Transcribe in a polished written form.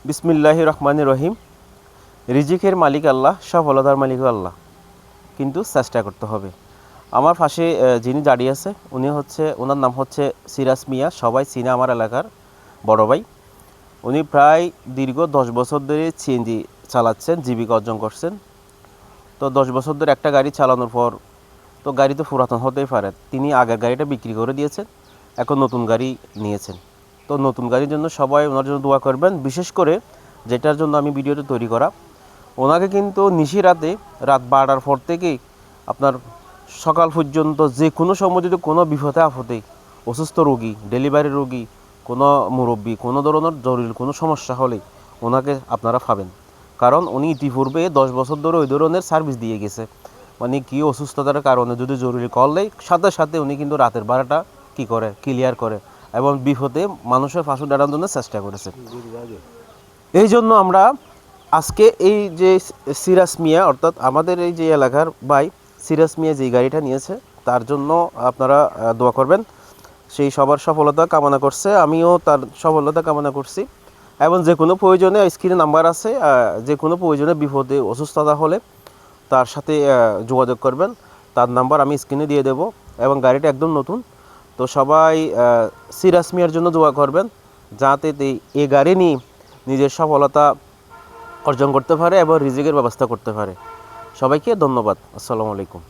বিসমিল্লাহির রহমানির রহিম। রিজিকের মালিক আল্লাহ, সফলতার মালিক আল্লাহ, কিন্তু চেষ্টা করতে হবে। আমার পাশে যিনি দাঁড়িয়ে আছে ওনার নাম হচ্ছে সিরাজ মিয়া, সবাই চিনে আমার এলাকার বড় ভাই। উনি প্রায় দীর্ঘ 10 বছর ধরে সিএনজি চালাচ্ছেন, জীবিকা অর্জন করছেন। তো 10 বছর ধরে একটা গাড়ি চালানোর পর তো গাড়ি তো পুরাতন হতেই পারে, তিনি আগের গাড়িটা বিক্রি করে দিয়েছেন, এখন নতুন গাড়ি নিয়েছেন। তো নতুন গাড়ির জন্য সবাই ওনার জন্য দোয়া করবেন। বিশেষ করে যেটার জন্য আমি ভিডিওটা তৈরি করা, ওনাকে কিন্তু নিশি রাত 12টার পর থেকেই আপনার সকাল পর্যন্ত যে কোনো সময় যদি কোনো বিপদে আপদে, অসুস্থ রোগী, ডেলিভারি রোগী, কোনো মুরব্বী, কোনো ধরনের জরুরি কোনো সমস্যা হলে ওনাকে আপনারা পাবেন। কারণ উনি ইতিপূর্বে 10 বছর ধরে ওই ধরনের সার্ভিস দিয়ে গেছে। মানে কি অসুস্থতার কারণে যদি জরুরি কল দেয়, সাথে সাথে উনি কিন্তু রাতের 12টা কী করে ক্লিয়ার করে এবং বিপদে মানুষের পাশে দাঁড়ানোর জন্য চেষ্টা করেছে। এই জন্য আমরা আজকে এই যে সিরাজ মিয়া, অর্থাৎ আমাদের এই যে এলাকার ভাই সিরাজ মিয়া যে গাড়িটা নিয়েছে, তার জন্য আপনারা দোয়া করবেন। সেই সবার সফলতা কামনা করছে, আমিও তার সফলতা কামনা করছি। এবং যে কোনো প্রয়োজনে স্ক্রিনে নাম্বার আছে, যে কোনো প্রয়োজনে বিপদে অসুস্থতা হলে তার সাথে যোগাযোগ করবেন। তার নাম্বার আমি স্ক্রিনে দিয়ে দেব এবং গাড়িটা একদম নতুন। তো সবাই সিরাজ মিয়ার জন্য দোয়া করবেন, যাতে এই গাড়ি নিয়ে নিজের সফলতা অর্জন করতে পারে এবং রিজিকের ব্যবস্থা করতে পারে। সবাইকে ধন্যবাদ। আসসালামু আলাইকুম।